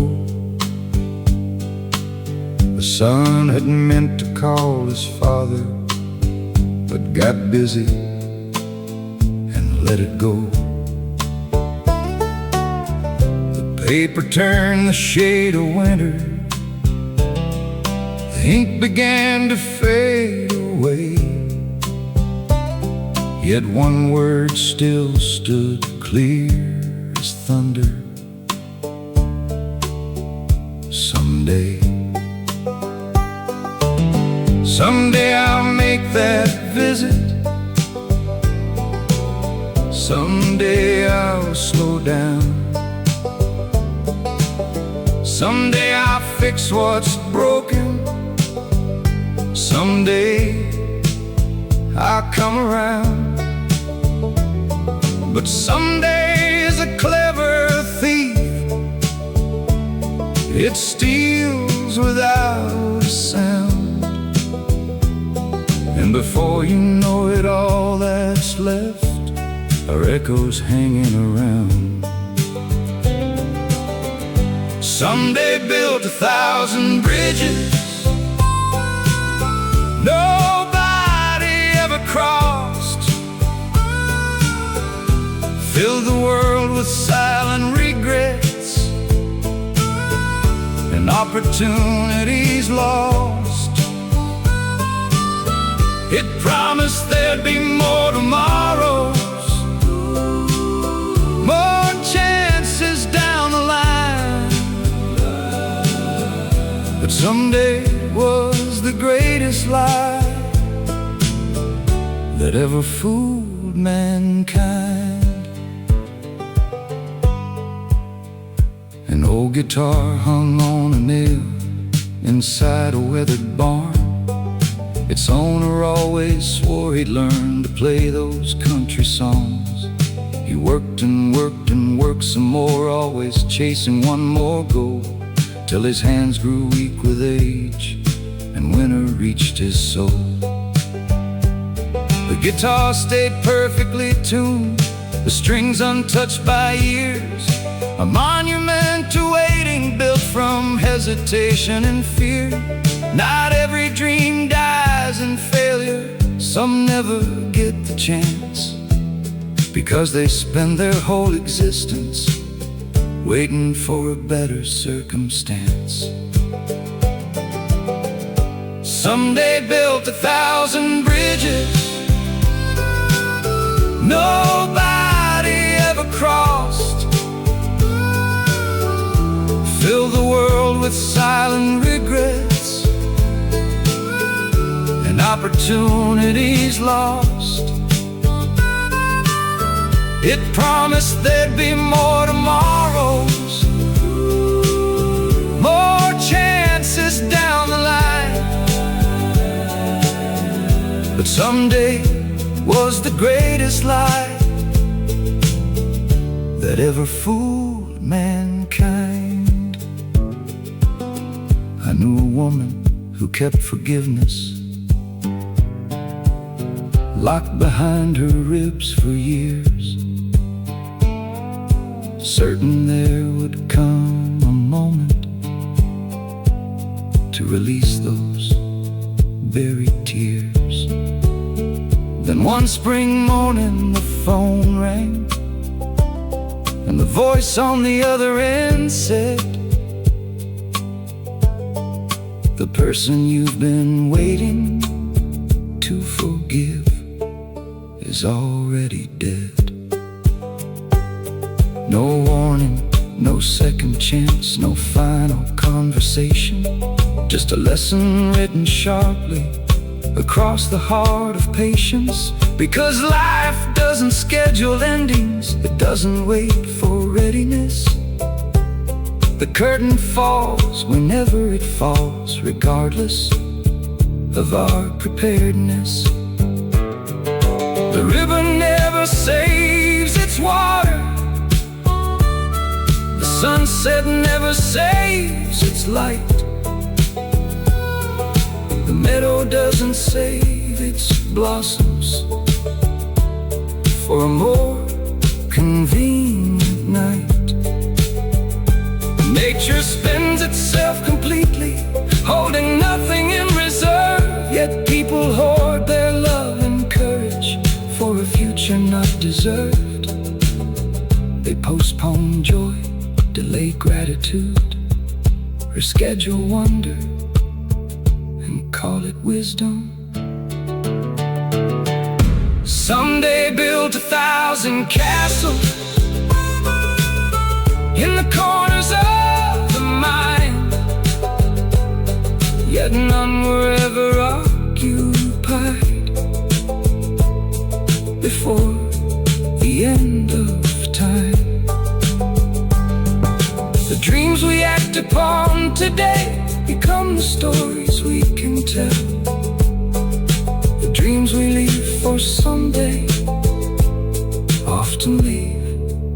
The son had meant to call his father, but got busy and let it go. The paper turned the shade of winter, the ink began to fade away. Yet one word still stood clear as thunder: someday. Someday I'll make that visit. Someday I'll slow down. Someday I'll fix what's broken. Someday I'll come around. But someday is a clever thief. It steals without a sound, and before you know it, all that's left are echoes hanging around. Someday built 1,000 bridges nobody ever crossed, filled the world with silent regrets and opportunities lost. It promised there'd be more tomorrows, more chances down the line. But someday was the greatest lie that ever fooled mankind. An old guitar hung on a nail inside a weathered barn. Its owner always swore he'd learn to play those country songs. He worked and worked and worked some more, always chasing one more goal, till his hands grew weak with age and winter reached his soul. The guitar stayed perfectly tuned, the strings untouched by years, a monument to waiting built from hesitation and fear. Not every dream dies in failure, some never get the chance, because they spend their whole existence waiting for a better circumstance. Someday built 1,000 bridges nobody ever crossed, fill the world with silent regrets and opportunities lost. It promised there'd be more tomorrows, more chances down the line. But someday was the greatest lie that ever fooled mankind. I knew a woman who kept forgiveness locked behind her ribs for years, certain there would come a moment to release those buried tears. Then one spring morning the phone rang, and the voice on the other end said, "The person you've been waiting to forgive is already dead." No warning, no second chance, no final conversation, just a lesson written sharply across the heart of patience. Because life doesn't schedule endings, it doesn't wait for readiness. The curtain falls whenever it falls, regardless of our preparedness. The river never saves its water, the sunset never saves its light. The meadow doesn't save its blossoms for a more convenient night. Nature spends itself completely, holding nothing in reserve. Yet people hoard their love and courage for a future not deserved. They postpone joy, delay gratitude, reschedule wonder, and call it wisdom. Someday build 1,000 castles in the corners of the mind, yet none were ever occupied before the end of time. The dreams we act upon today become the stories we can tell. The dreams we leave for someday often leave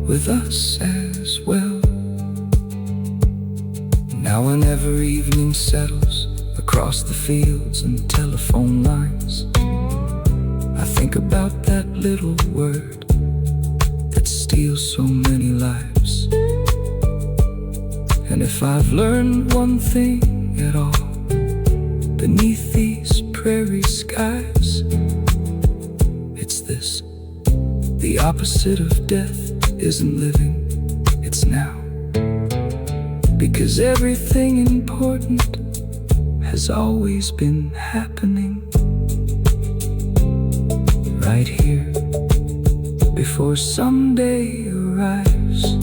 with us as well. Now whenever evening settles across the fields and telephone lines, I think about that little word that steals so many lives. And if I've learned one thing at all beneath these prairie skies, it's this: the opposite of death isn't living, it's now. Because everything important has always been happening right here before someday arrives.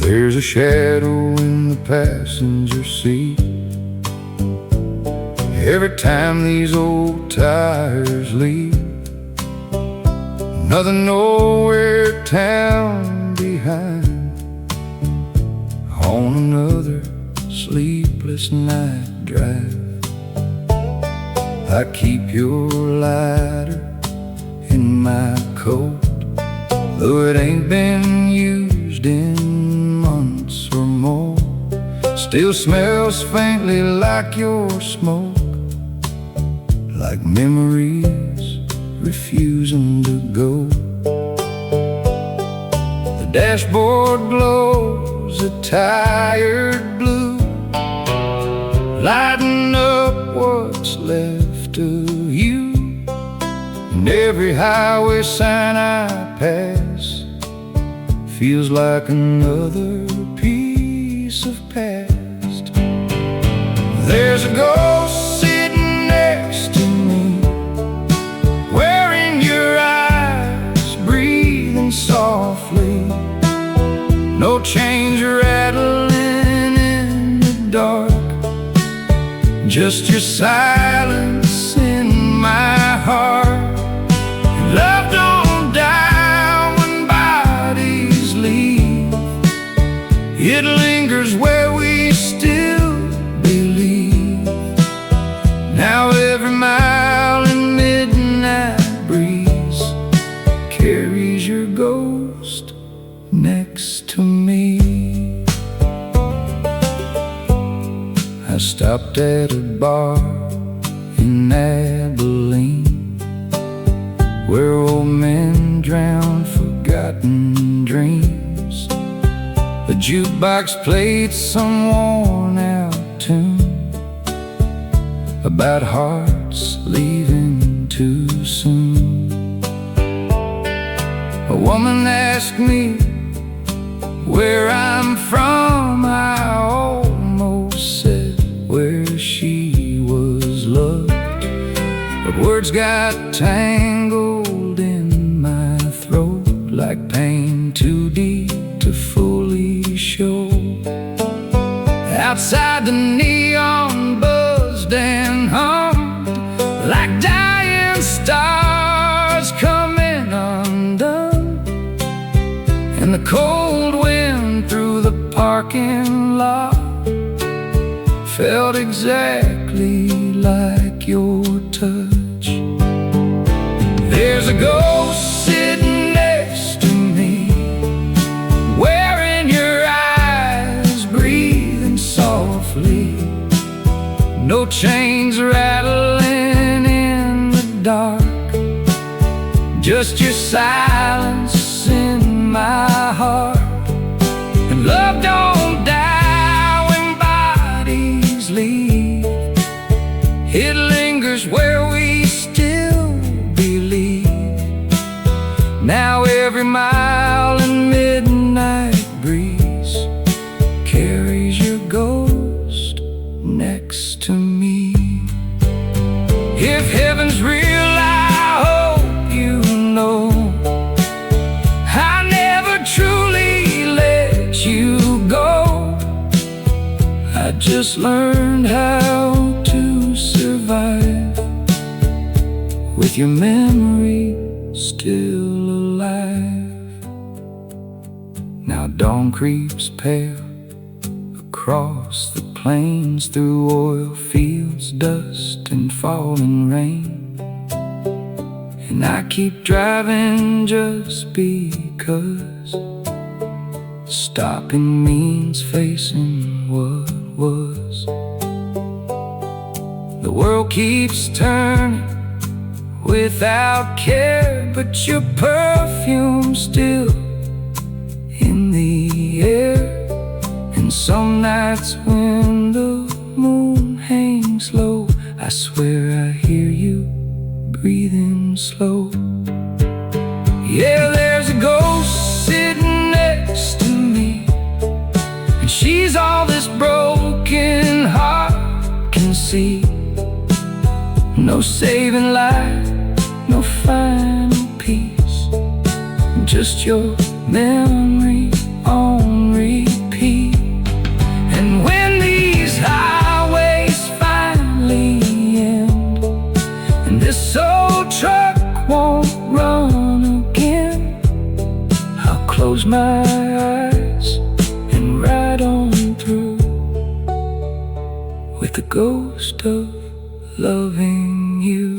There's a shadow in the passenger seat every time these old tires leave. Another nowhere town behind, on another sleepless night drive. I keep your lighter in my coat, though it ain't been used in months or more. Still smells faintly like your smoke, like memories refusing to go. The dashboard glows a tired blue, lighting up what's left of you. And every highway sign I pass feels like another piece of past. There's a ghost sitting next to me, wearing your eyes, breathing softly. No change rattling in the dark, just your silence in my heart. Love don't die when bodies leave, it lingers where we still believe. Now every mile in midnight breeze carries your ghost next to me. I stopped at a bar in Abilene, where old men drown forgotten dreams. The jukebox played some worn-out tune about hearts leaving too soon. A woman asked me where I'm from. I in too deep to fully show. Outside the neon buzzed and hummed like dying stars coming undone, and the cold wind through the parking lot felt exactly like your touch. There's a ghost sitting next to me, wearing your eyes, breathing softly. No chains rattling in the dark, just your silence in my heart. And love don't die when bodies leave, it lingers where we still believe. Now every mile and midnight breeze carries your ghost next to me. If heaven's real, I hope you know I never truly let you go. I just learned how to survive with your memory still alive. Now dawn creeps pale across the plains, through oil fields, dust and falling rain. And I keep driving just because stopping means facing what was. The world keeps turning without care, but your perfume's still in the air. And some nights when the moon hangs low, I swear I hear you breathing slow. Yeah, there's a ghost sitting next to me, and she's all this broken heart can see. No saving light, no final peace, just your memory on repeat. And when these highways finally end, and this old truck won't run again, I'll close my eyes and ride on through with the ghost of loving you.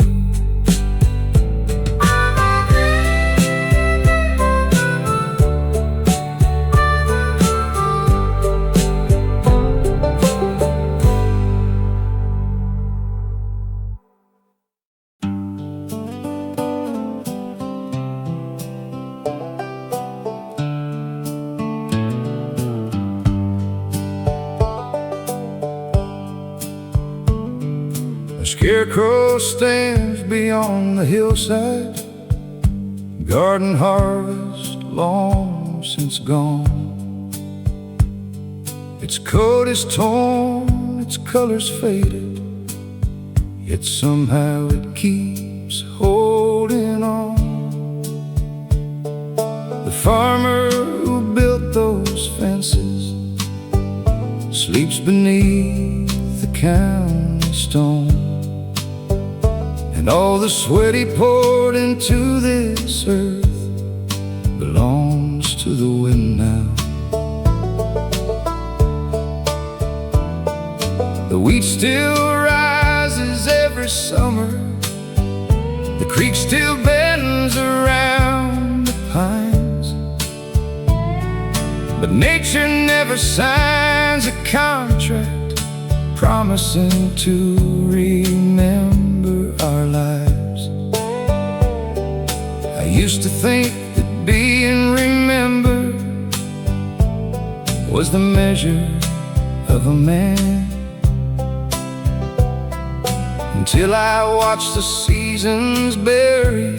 A scarecrow stands beyond the hillside, garden harvest long since gone. Its coat is torn, its colors faded, yet somehow it keeps holding on. The farmer who built those fences sleeps beneath the county stone, and all the sweat he poured into this earth belongs to the wind now. The wheat still rises every summer, the creek still bends around the pines, but nature never signs a contract promising to remember our lives. I used to think that being remembered was the measure of a man, until I watched the seasons bury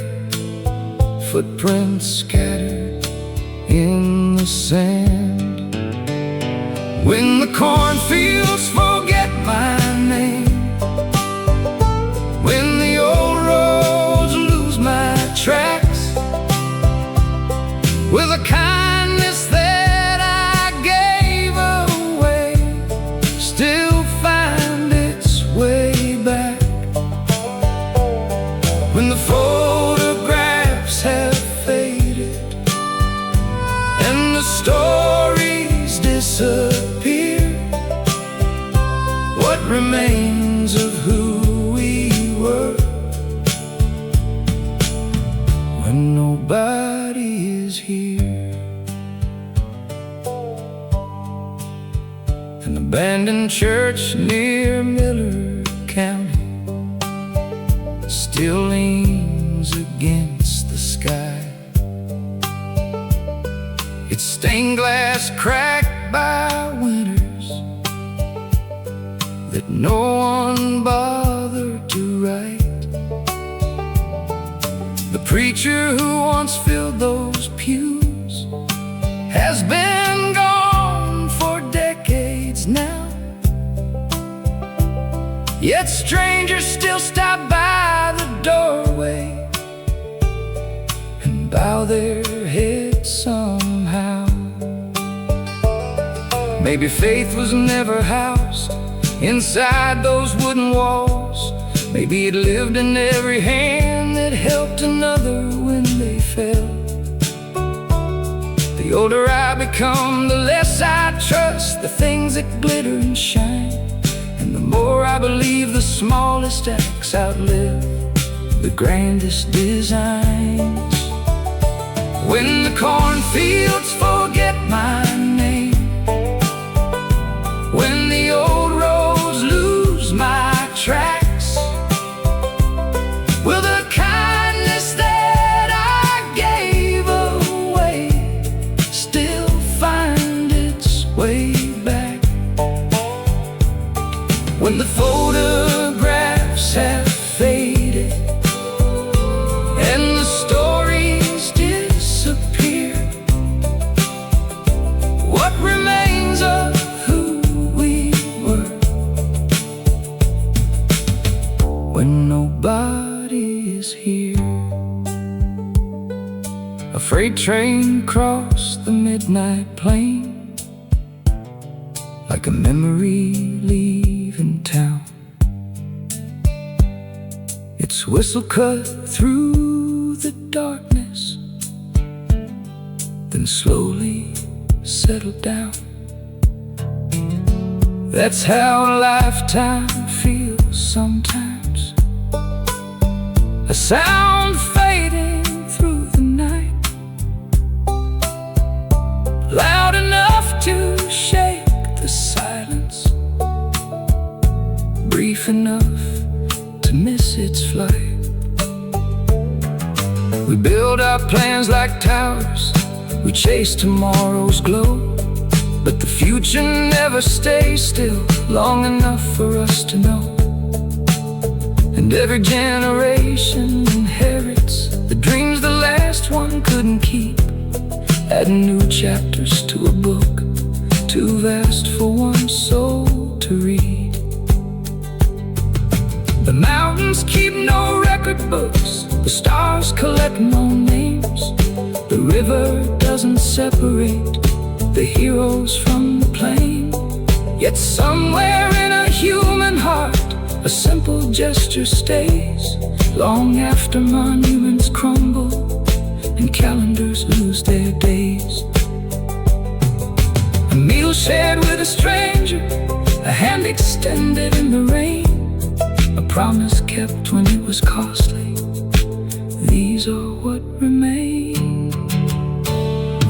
footprints scattered in the sand. When the cornfields forget my name, when the old roads lose my tracks, with a kind when nobody is here. An abandoned church near Miller County still leans against the sky. Its stained glass cracked by winters that no one bothered to write. The preacher who once filled those pews has been gone for decades now. Yet strangers still stop by the doorway and bow their heads somehow. Maybe faith was never housed inside those wooden walls. Maybe it lived in every hand that helped another when they fell. The older I become, the less I trust the things that glitter and shine, and the more I believe the smallest acts outlive the grandest designs. When the cornfields forget my name, when the old roads lose my tracks, will the kindness that I gave away still find its way back? When the photographs have faded and the stories disappear, what remains of who we were? When nobody is here. A freight train crossed the midnight plain like a memory leaving town. Its whistle cut through the darkness, then slowly settled down. That's how a lifetime feels sometimes, a sound fading through the night, loud enough to shake the silence, brief enough to miss its flight. We build our plans like towers, we chase tomorrow's glow, but the future never stays still long enough for us to know. And every generation inherits the dreams the last one couldn't keep, adding new chapters to a book too vast for one soul to read. The mountains keep no record books, the stars collect no names, the river doesn't separate the heroes from the plain. Yet somewhere in a human heart, a simple gesture stays long after monuments crumble and calendars lose their days. A meal shared with a stranger, a hand extended in the rain, a promise kept when it was costly. These are what remain.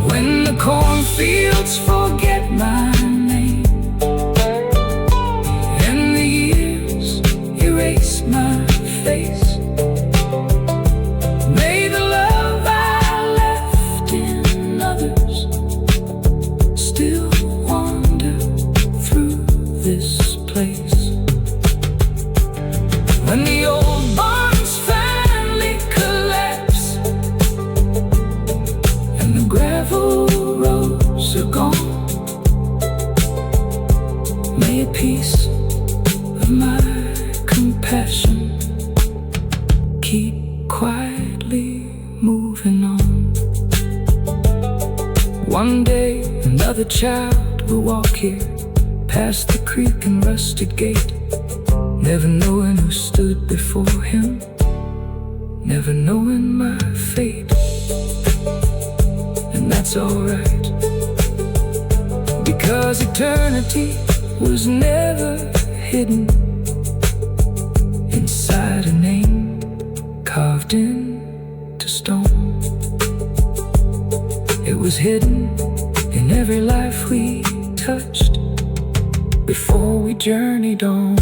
When the cornfields forget my name and the years erase my face, may the love I left in others still wander through this place. When the old barns finally collapse and the gravel roads are gone, may a piece of my compassion keep quietly moving on. One day another child will walk here, past the creek and rusted gate, never knowing who stood before him, never knowing my fate. And that's alright, because eternity was never hidden inside a name carved into stone. was hidden in every life we touched before we journeyed on.